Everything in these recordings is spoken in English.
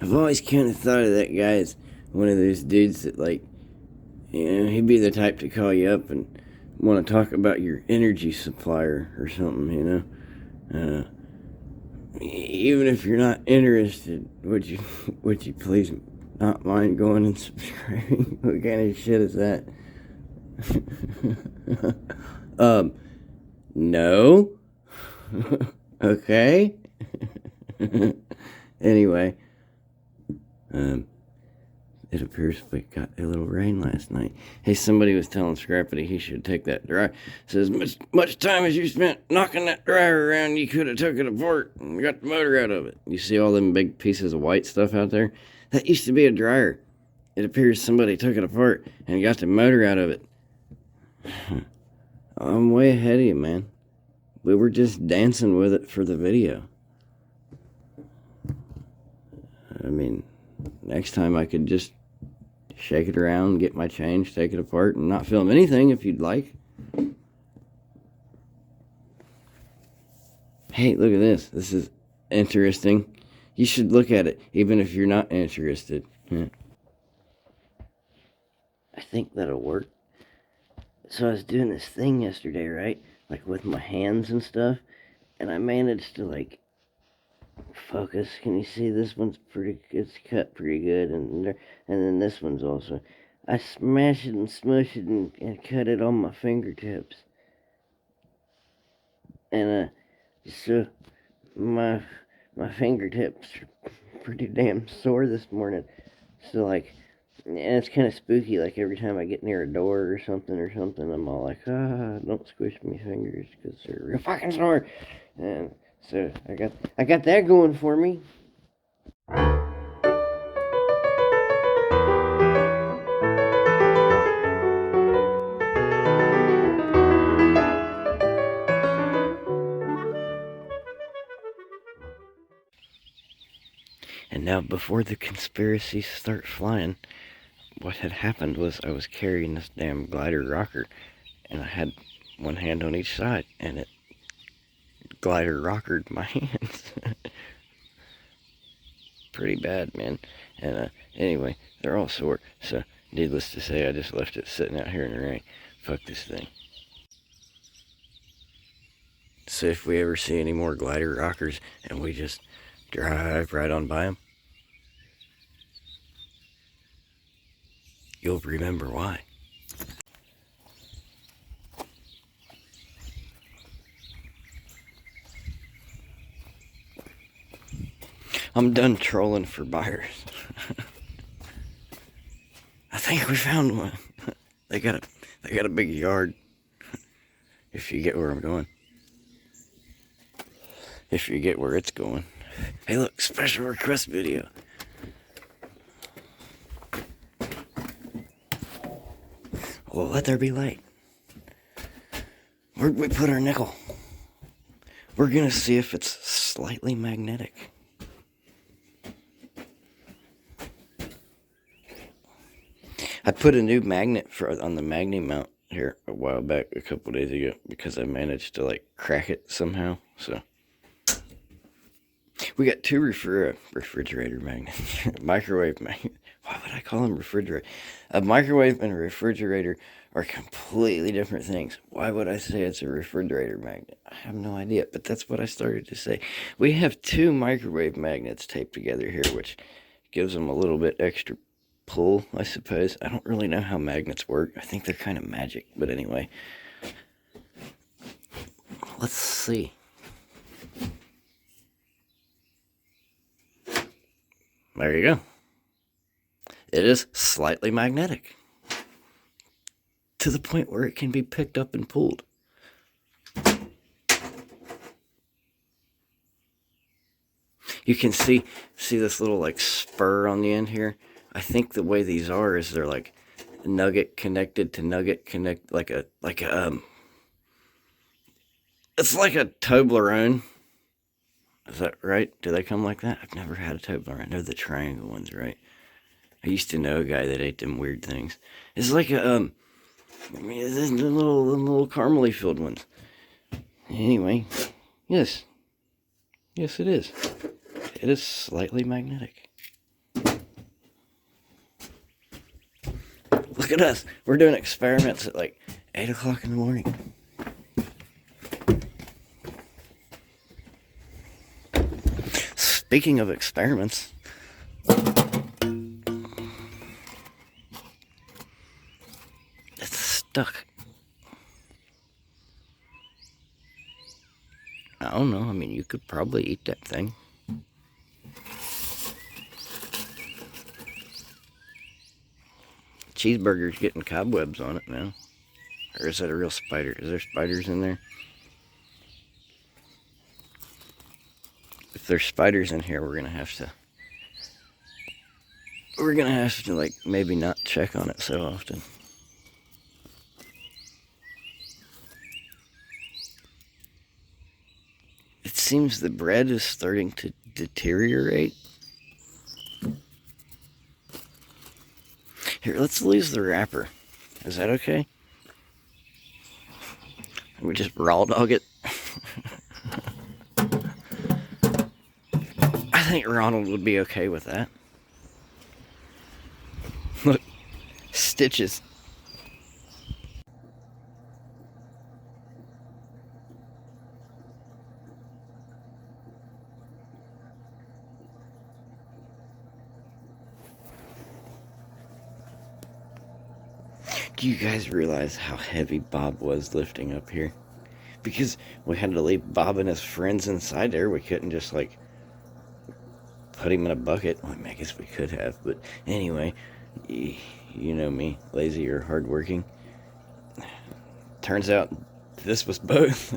I've always kind of thought of that guy as one of those dudes that, like, he'd be the type to call you up and want to talk about your energy supplier or something, even if you're not interested, would you please not mind going and subscribing? What kind of shit is that? No. Okay. Anyway, it appears we got a little rain last night. Hey, somebody was telling Scrappy he should take that dryer. Says, much time as you spent knocking that dryer around, you could have took it apart and got the motor out of it. You see all them big pieces of white stuff out there? That used to be a dryer. It appears somebody took it apart and got the motor out of it. I'm way ahead of you, man. We were just dancing with it for the video. I mean, next time I could just shake it around, get my change, take it apart, and not film anything if you'd like. Hey, look at this. This is interesting. You should look at it, even if you're not interested. I think that'll work. So I was doing this thing yesterday, right? Like with my hands and stuff, and I managed to, like, focus. Can you see this one's it's cut pretty good, and then this one's also. I smash it and smush it and cut it on my fingertips, and so my fingertips are pretty damn sore this morning. So, like, and it's kind of spooky. Like, every time I get near a door or something, I'm all like, don't squish my fingers because they're real fucking sore. And so I got that going for me. And now, before the conspiracies start flying, what had happened was I was carrying this damn glider rocker, and I had one hand on each side, and it glider rockered my hands. Pretty bad, man. And anyway, they're all sore, so needless to say, I just left it sitting out here in the rain. Fuck this thing. So if we ever see any more glider rockers and we just drive right on by them, you'll remember why. I'm done trolling for buyers. I think we found one. They got a big yard. If you get where I'm going. If you get where it's going. Hey, look, special request video. Well, let there be light. Where'd we put our nickel? We're gonna see if it's slightly magnetic. I put a new magnet on the magnet mount here a while back, a couple days ago, because I managed to, like, crack it somehow. So we got two refrigerator magnets, microwave magnet. Why would I call them refrigerator? A microwave and a refrigerator are completely different things. Why would I say it's a refrigerator magnet? I have no idea, but that's what I started to say. We have two microwave magnets taped together here, which gives them a little bit extra pull, I suppose. I don't really know how magnets work. I think they're kind of magic, but anyway. Let's see. There you go. It is slightly magnetic. To the point where it can be picked up and pulled. You can see this little, like, spur on the end here. I think the way these are is they're like nugget connected to nugget connect, like a it's like a Toblerone. Is that right? Do they come like that? I've never had a Toblerone. They're the triangle ones, right? I used to know a guy that ate them weird things. It's like a the little caramely filled ones. Anyway, yes, it is. It is slightly magnetic. at us. We're doing experiments at like 8 o'clock in the morning. Speaking of experiments, it's stuck. I don't know. I mean, you could probably eat that thing. Cheeseburger's getting cobwebs on it now. Or is that a real spider? Is there spiders in there? If there's spiders in here, we're gonna have to like maybe not check on it so often. It seems the bread is starting to deteriorate. Here, let's lose the wrapper. Is that okay? We just raw dog it. I think Ronald would be okay with that. Look, stitches. Do you guys realize how heavy Bob was lifting up here? Because we had to leave Bob and his friends inside there. We couldn't just like put him in a bucket. Well, I guess we could have, but anyway, you know me, lazy or hardworking. Turns out this was both.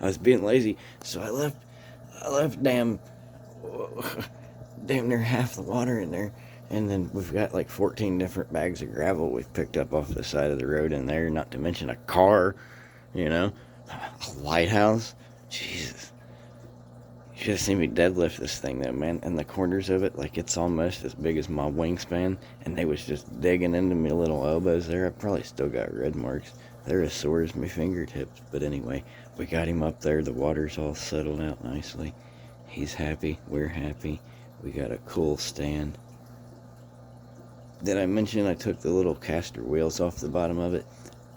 I was being lazy, so I left damn near half the water in there. And then we've got like 14 different bags of gravel we've picked up off the side of the road in there, not to mention a car, a lighthouse. Jesus. You should have seen me deadlift this thing though, man. And the corners of it, like it's almost as big as my wingspan. And they was just digging into my little elbows there. I probably still got red marks. They're as sore as my fingertips. But anyway, we got him up there. The water's all settled out nicely. He's happy. We're happy. We got a cool stand. Did I mention I took the little caster wheels off the bottom of it?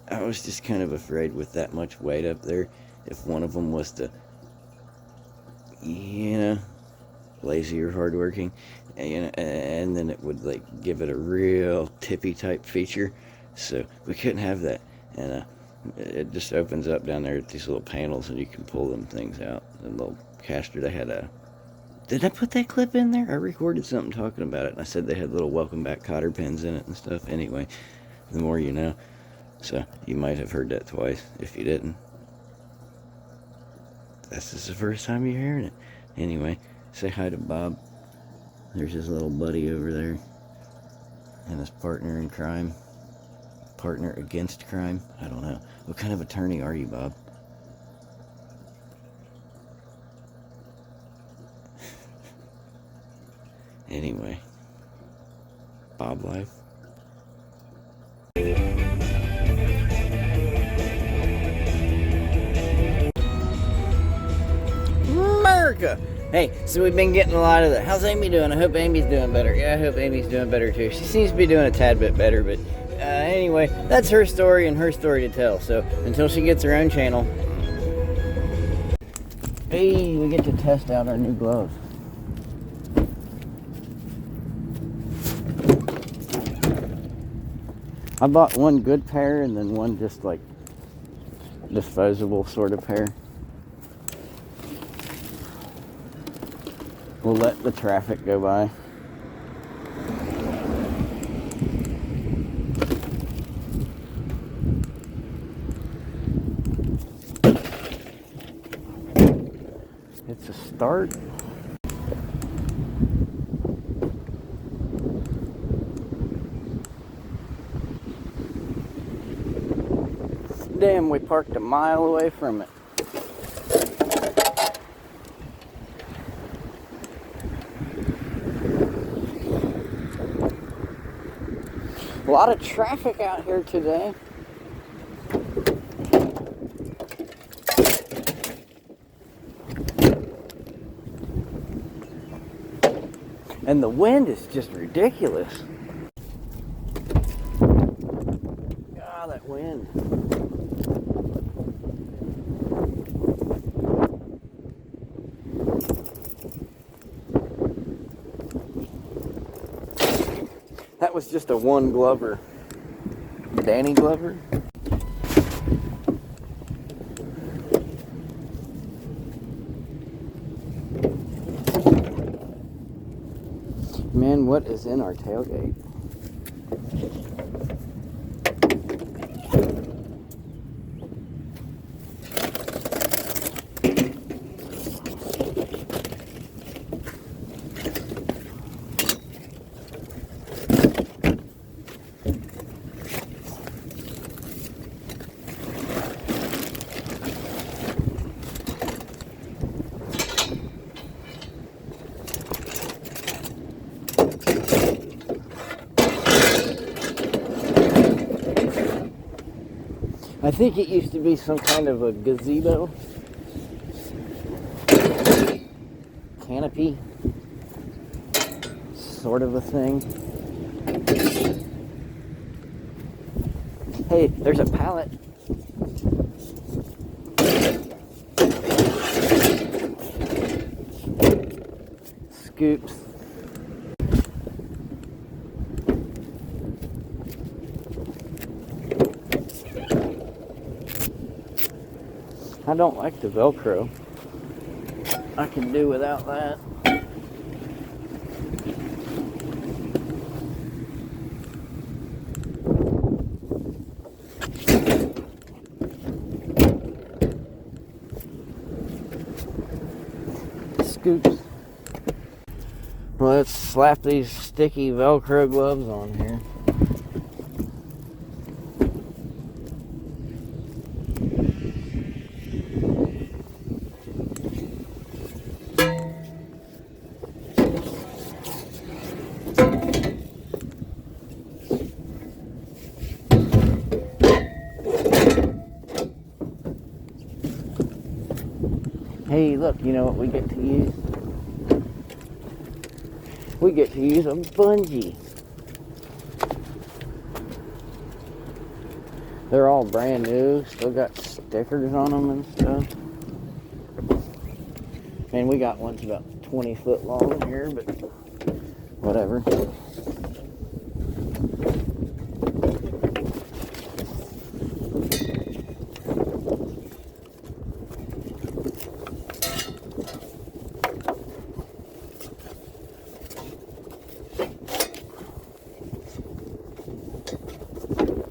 I was just kind of afraid with that much weight up there, if one of them was to, lazy or hardworking, and then it would like give it a real tippy type feature. So we couldn't have that. And it just opens up down there with these little panels, and you can pull them things out. The little caster, they had a... Did I put that clip in there? I recorded something talking about it, and I said they had little welcome back cotter pins in it and stuff. Anyway, the more you know. So you might have heard that twice. If you didn't, this is the first time you're hearing it. Anyway, say hi to Bob. There's his little buddy over there, and his partner in crime. Partner against crime? I don't know. What kind of attorney are you, Bob? Anyway, Bob life. America! Hey, so we've been getting a lot of that. How's Amy doing? I hope Amy's doing better. Yeah, I hope Amy's doing better too. She seems to be doing a tad bit better, but anyway, that's her story and her story to tell. So until she gets her own channel. Hey, we get to test out our new gloves. I bought one good pair and then one just like disposable sort of pair. We'll let the traffic go by. It's a start. Damn, we parked a mile away from it. A lot of traffic out here today. And the wind is just ridiculous. That was just a one Glover. Danny Glover? Man, what is in our tailgate? I think it used to be some kind of a gazebo, canopy, sort of a thing. Hey, there's a pallet. Scoops. I don't like the Velcro. I can do without that. Scoops. Let's slap these sticky Velcro gloves on here. Hey, look, you know what we get to use? We get to use a bungee. They're all brand new, still got stickers on them and stuff. And we got ones about 20 foot long here, but whatever.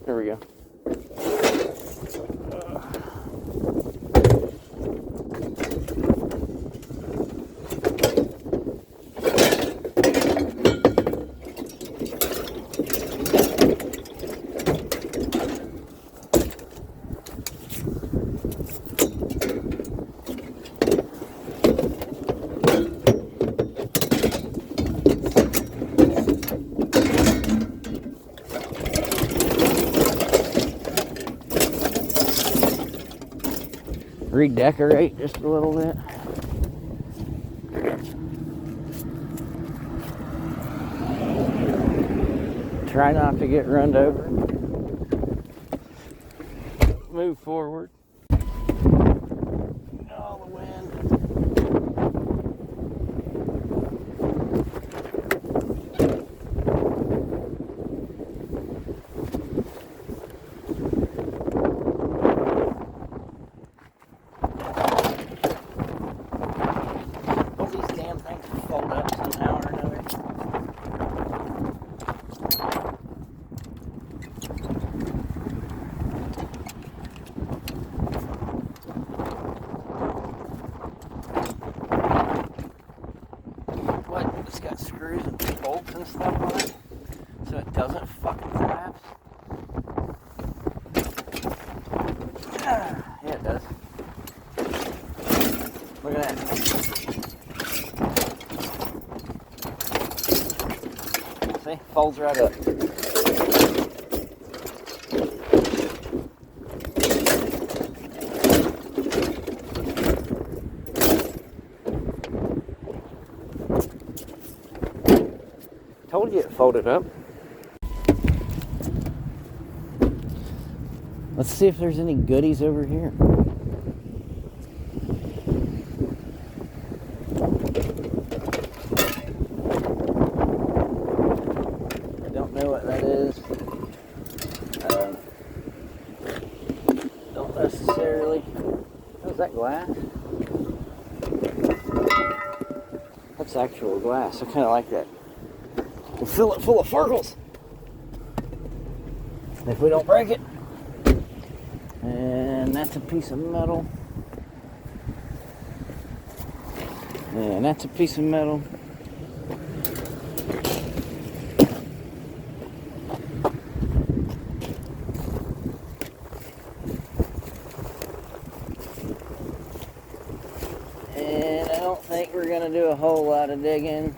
There we go. Redecorate just a little bit. Try not to get run over. Move forward. Oh, the wind. All these damn things fold up somehow or another. What? It's got screws and bolts and stuff on it, so it doesn't fucking collapse. Yeah, it does. Look at that. See? Folds right up. Told you it folded up. Let's see if there's any goodies over here. I don't know this actual glass. I kind of like that. We'll fill it full of farkles if we don't break it. And that's a piece of metal. And that's a piece of metal. And I don't think we're gonna do a whole lot of digging.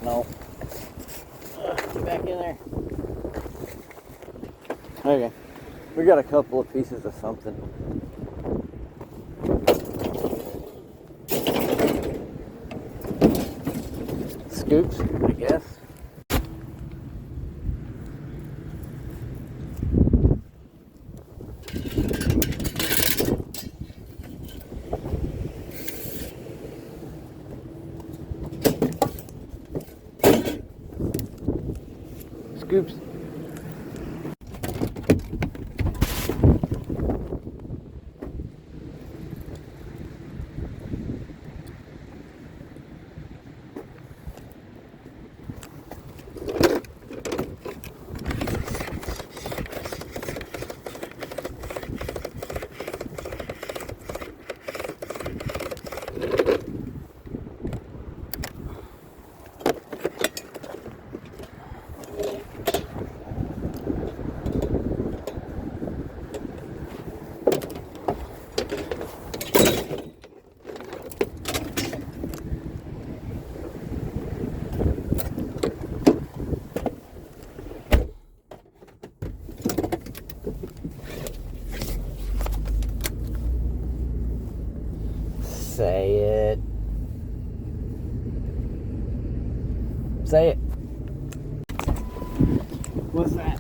No. Get back in there. Okay. We got a couple of pieces of something. Scoops, I guess. Scoops. Say it. Say it. What's that?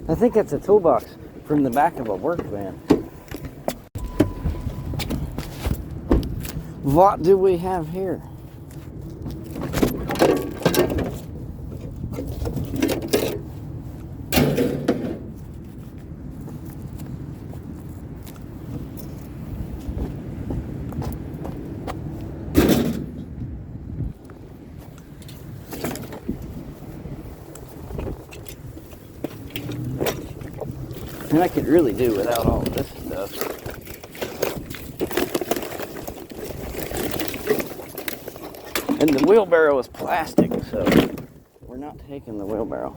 I think that's a toolbox from the back of a work van. What do we have here? And I could really do without all of this stuff. And the wheelbarrow is plastic, so we're not taking the wheelbarrow.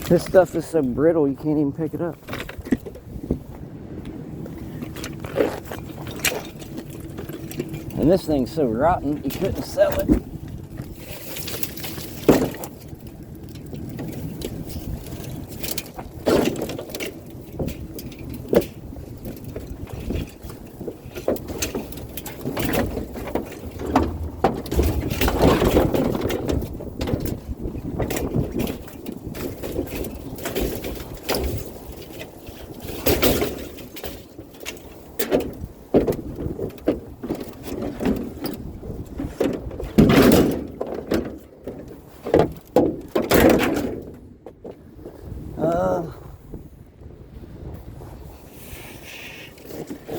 This stuff is so brittle you can't even pick it up. And this thing's so rotten you couldn't sell it.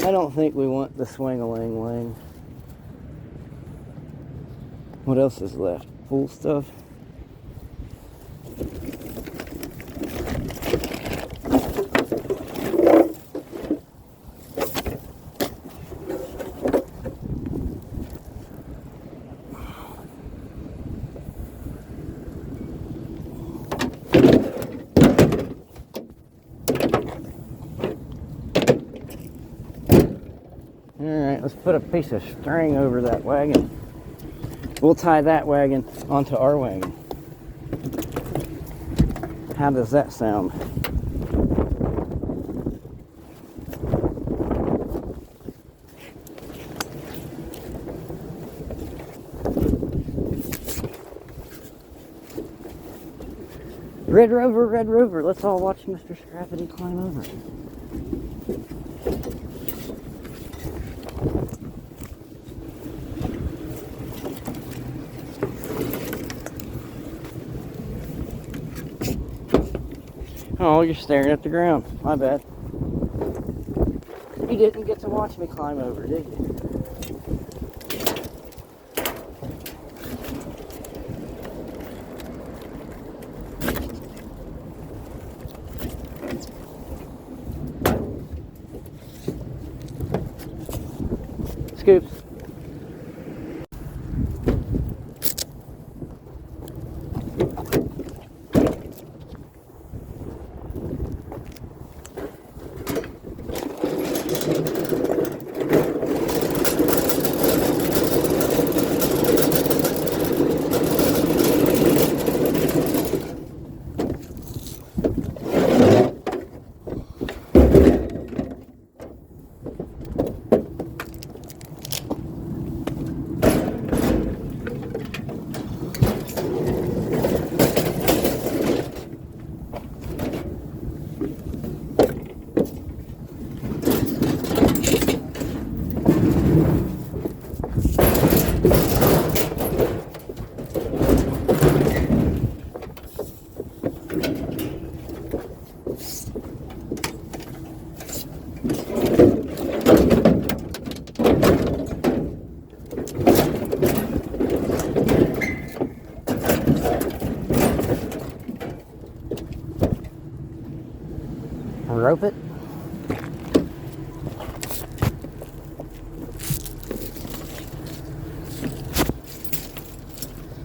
I don't think we want the swing-a-lang-lang. What else is left? Pool stuff? Alright, let's put a piece of string over that wagon. We'll tie that wagon onto our wagon. How does that sound? Red Rover, let's all watch Mr. Scrappity climb over. Oh, you're staring at the ground. My bad. You didn't get to watch me climb over, did you? Scoops. Rope it.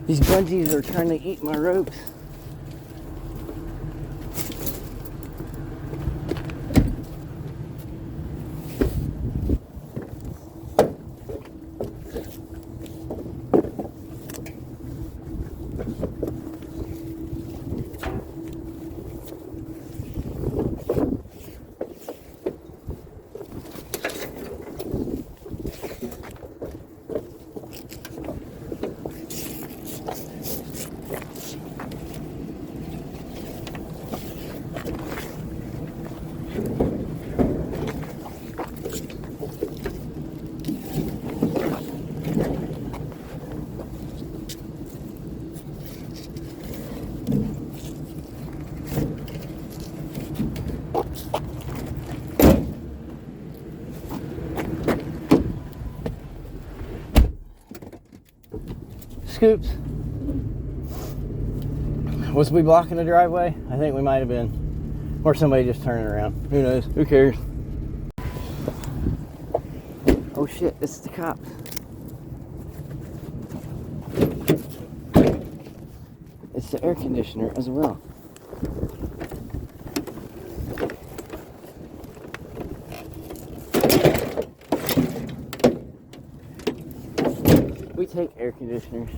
These bungees are trying to eat my ropes. Scoops. Was we blocking the driveway? I think we might have been. Or somebody just turning around. Who knows? Who cares? Oh shit, it's the cops. It's the air conditioner as well. we take air conditioners.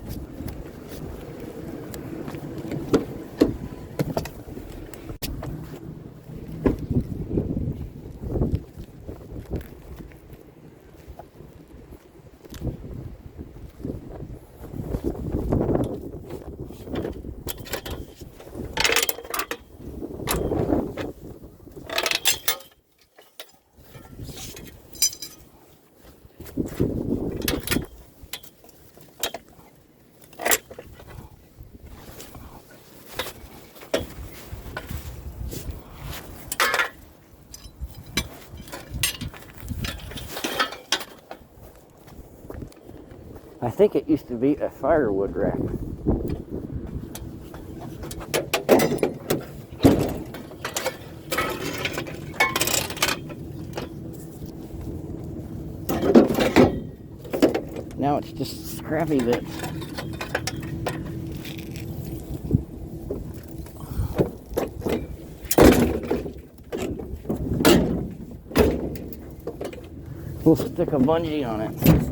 I think it used to be a firewood rack. Now it's just scrappy bits. We'll stick a bungee on it.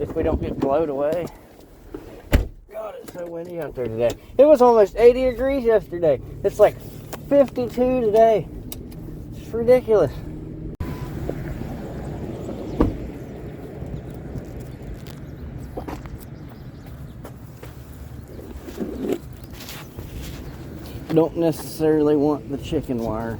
If we don't get blown away. God, it's so windy out there today. It was almost 80 degrees yesterday. It's like 52 today. It's ridiculous. Don't necessarily want the chicken wire.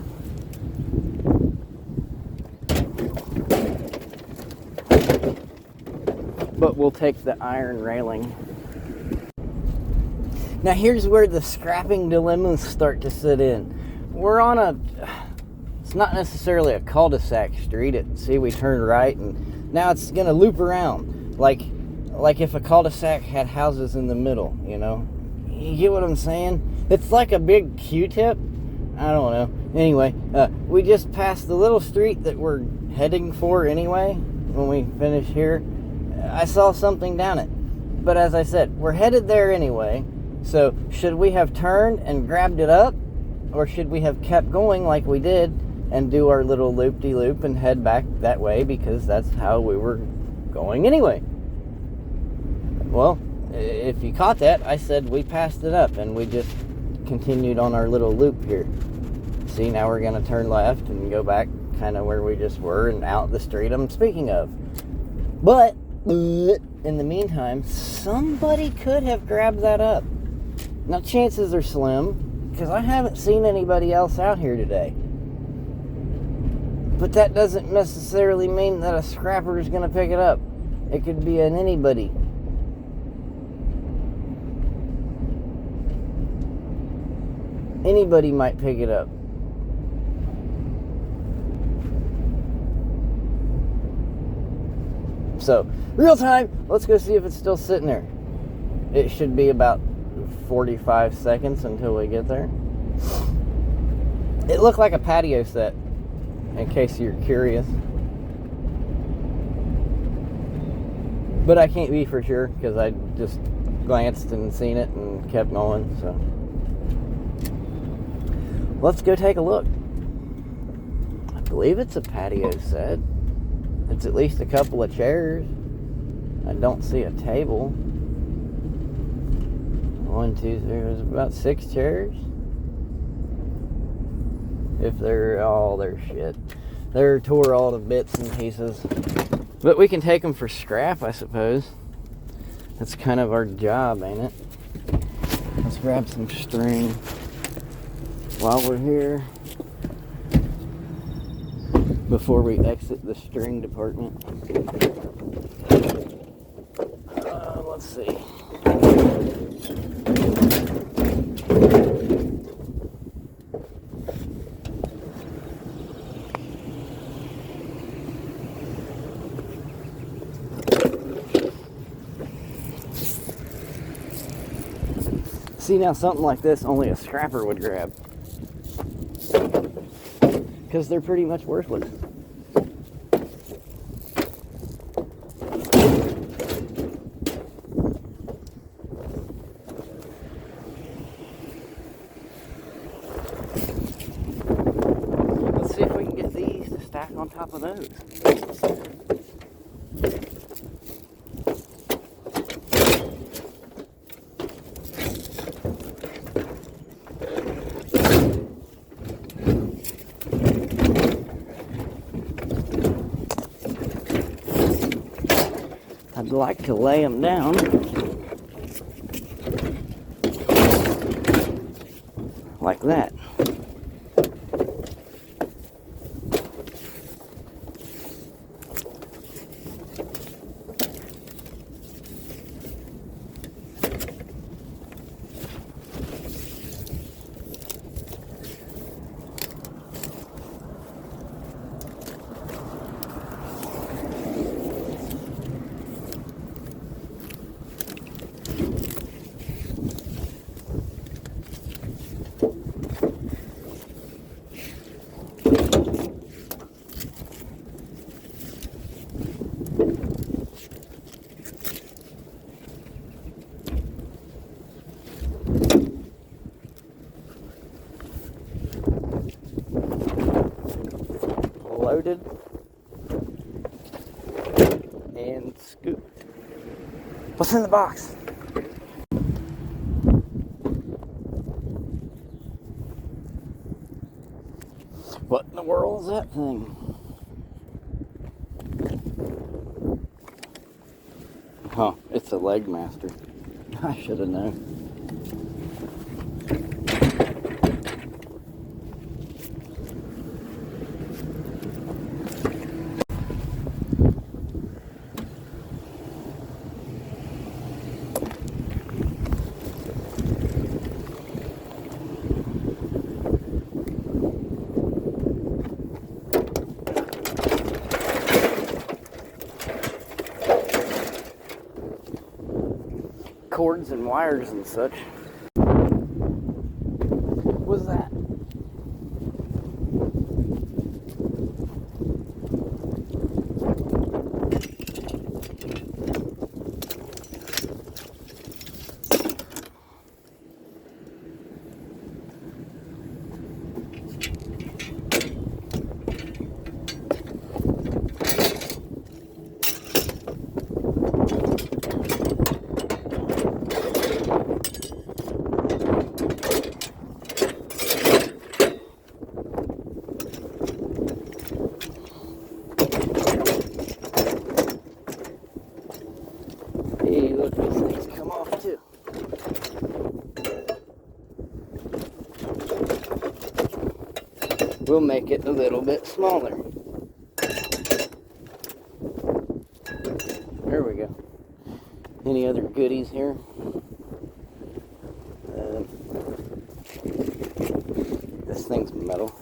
But we'll take the iron railing. Now here's where the scrapping dilemmas start to sit in. We're on it's not necessarily a cul-de-sac street. See, we turn right and now it's gonna loop around. Like if a cul-de-sac had houses in the middle, you know? You get what I'm saying? It's like a big Q-tip. I don't know. Anyway, we just passed the little street that we're heading for anyway when we finish here. I saw something down it. But as I said, we're headed there anyway. So should we have turned and grabbed it up? Or should we have kept going like we did and do our little loop-de-loop and head back that way because that's how we were going anyway? Well, if you caught that, I said we passed it up and we just continued on our little loop here. See, now we're going to turn left and go back kind of where we just were and out the street I'm speaking of. But in the meantime, somebody could have grabbed that up. Now, chances are slim, because I haven't seen anybody else out here today. But that doesn't necessarily mean that a scrapper is going to pick it up. It could be an anybody. Anybody might pick it up. So, real time, let's go see if it's still sitting there. It should be about 45 seconds until we get there. It looked like a patio set, in case you're curious. But I can't be for sure, because I just glanced and seen it and kept going, so. Let's go take a look. I believe it's a patio set. It's at least a couple of chairs. I don't see a table. 1, 2, 3, there's about 6 chairs. If they're all their shit. They're tore all to bits and pieces. But we can take them for scrap, I suppose. That's kind of our job, ain't it? Let's grab some string while we're here. Before we exit the string department. Let's see. See, now something like this only a scrapper would grab, because they're pretty much worthless. Let's see if we can get these to stack on top of those. I'd like to lay them down like that. Loaded and scooped. What's in the box? What in the world is that thing? Huh, it's a leg master. I should have known. Cords and wires and such. What's that? Hey, look, these things come off too. We'll make it a little bit smaller. There we go. Any other goodies here? This thing's metal.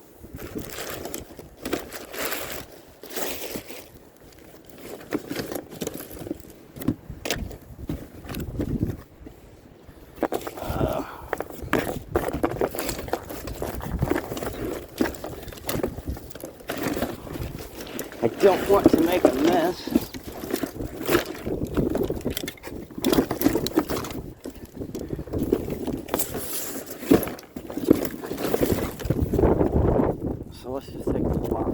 I don't want to make a mess. So let's just take the block.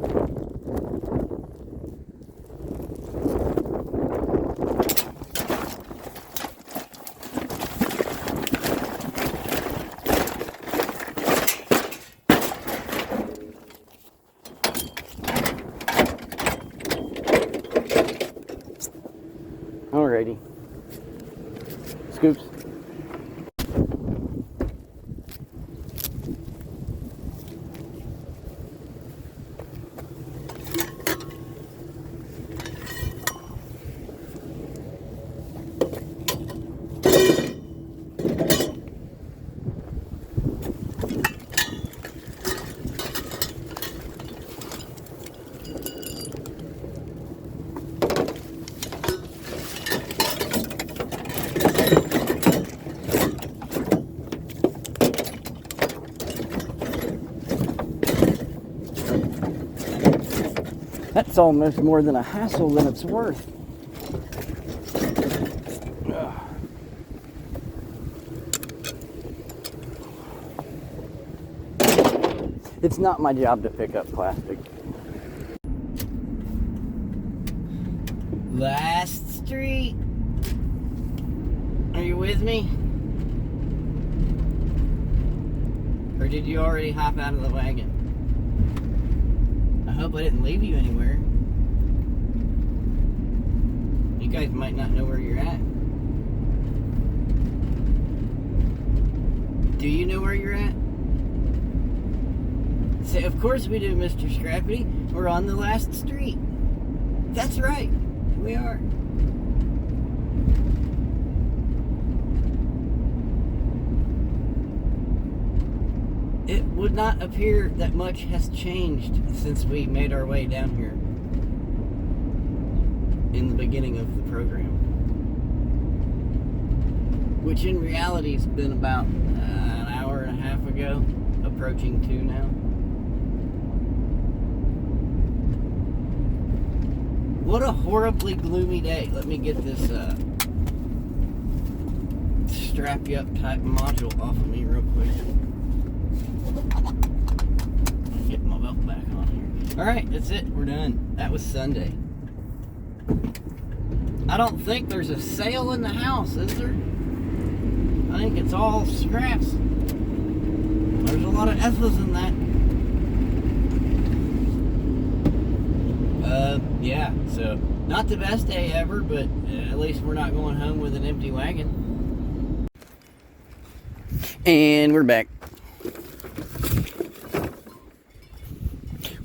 Alrighty. Scoops. That's almost more than a hassle than it's worth. It's not my job to pick up plastic. Last street. Are you with me? Or did you already hop out of the wagon? I hope I didn't leave you anywhere. You guys might not know where you're at. Do you know where you're at? Say, of course we do, Mr. Scrappy. We're on the last street. That's right. We are. It would not appear that much has changed since we made our way down here in the beginning of the program, which in reality has been about an hour and a half ago, approaching 2 now. What a horribly gloomy day. Let me get this strap you up type module off of me real quick. Get my belt back on here. Alright, that's it. We're done. That was Sunday. I don't think there's a sale in the house, is there? I think it's all scraps. There's a lot of S's in that. Yeah, so not the best day ever, but at least we're not going home with an empty wagon. And we're back.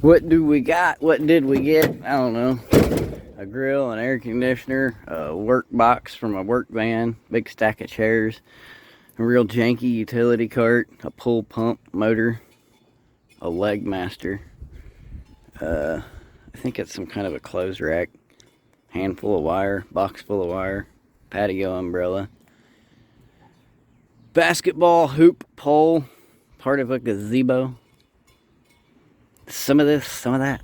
What do we got? What did we get? I don't know. A grill, an air conditioner, a work box from a work van, big stack of chairs, a real janky utility cart, a pull pump motor, a leg master, I think it's some kind of a clothes rack, handful of wire, box full of wire, patio umbrella, basketball hoop pole, part of a gazebo, some of this, some of that.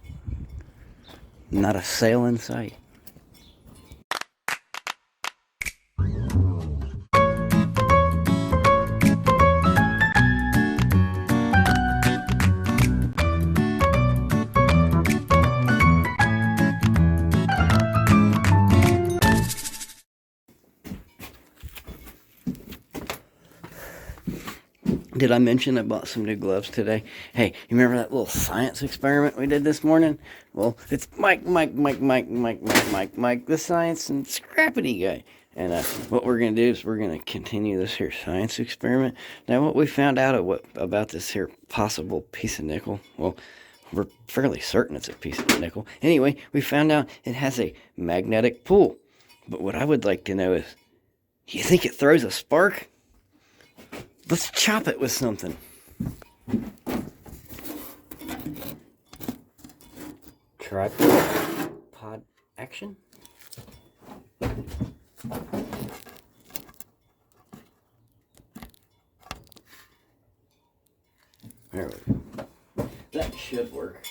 Not a sale in sight. Did I mention I bought some new gloves today? Hey, you remember that little science experiment we did this morning? Well, it's Mike, the science and scrappity guy. And what we're going to do is we're going to continue this here science experiment. Now, what we found out about this here possible piece of nickel, well, we're fairly certain it's a piece of nickel. Anyway, we found out it has a magnetic pull. But what I would like to know is, do you think it throws a spark? Let's chop it with something. Tripod action. There we go. That should work.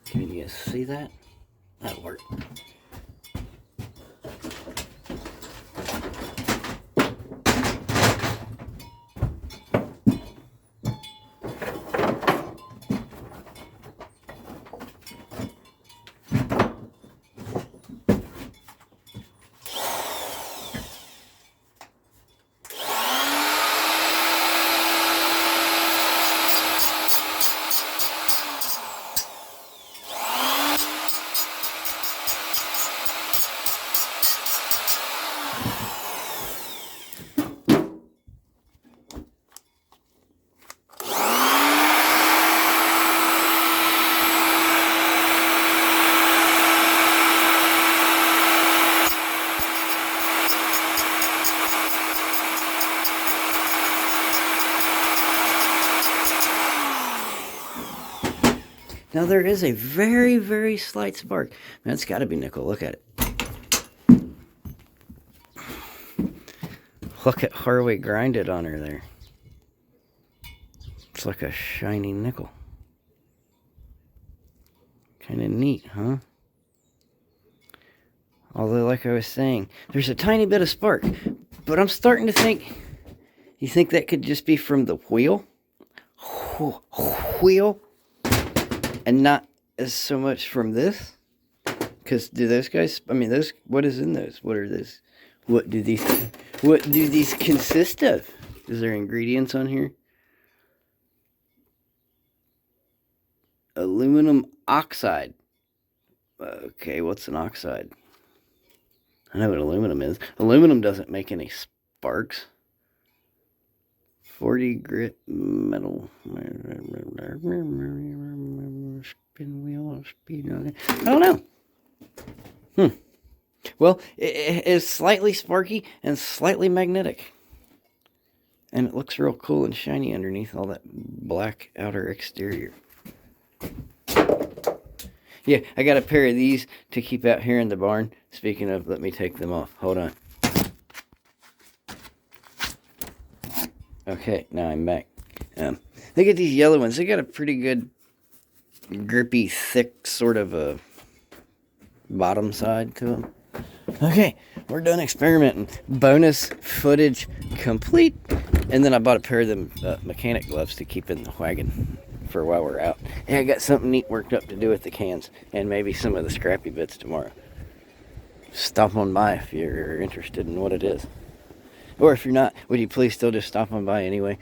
Can you guys see that? That'll work. Now there is a very, very slight spark. Man, it's got to be nickel. Look at it. Look at where we grinded on her there. Looks like a shiny nickel. Kind of neat, huh? Although, like I was saying, there's a tiny bit of spark. But I'm starting to think... You think that could just be from the wheel? Wheel? And not as so much from this? Because do those guys... I mean, those... What is in those? What are those? What do these consist of? Is there ingredients on here? Aluminum oxide. Okay, what's an oxide? I know what aluminum is. Aluminum doesn't make any sparks. 40 grit metal. Spin wheel, speed. I don't know. Well, it is slightly sparky and slightly magnetic. And it looks real cool and shiny underneath all that black outer exterior. Yeah, I got a pair of these to keep out here in the barn. Speaking of, let me take them off. Hold on. Okay, now I'm back. Look at these yellow ones. They got a pretty good, grippy, thick sort of a bottom side to them. Okay, we're done experimenting. Bonus footage complete. And then I bought a pair of them mechanic gloves to keep in the wagon for while we're out. And I got something neat worked up to do with the cans and maybe some of the scrappy bits tomorrow. Stop on by if you're interested in what it is. Or if you're not, would you please still just stop on by anyway?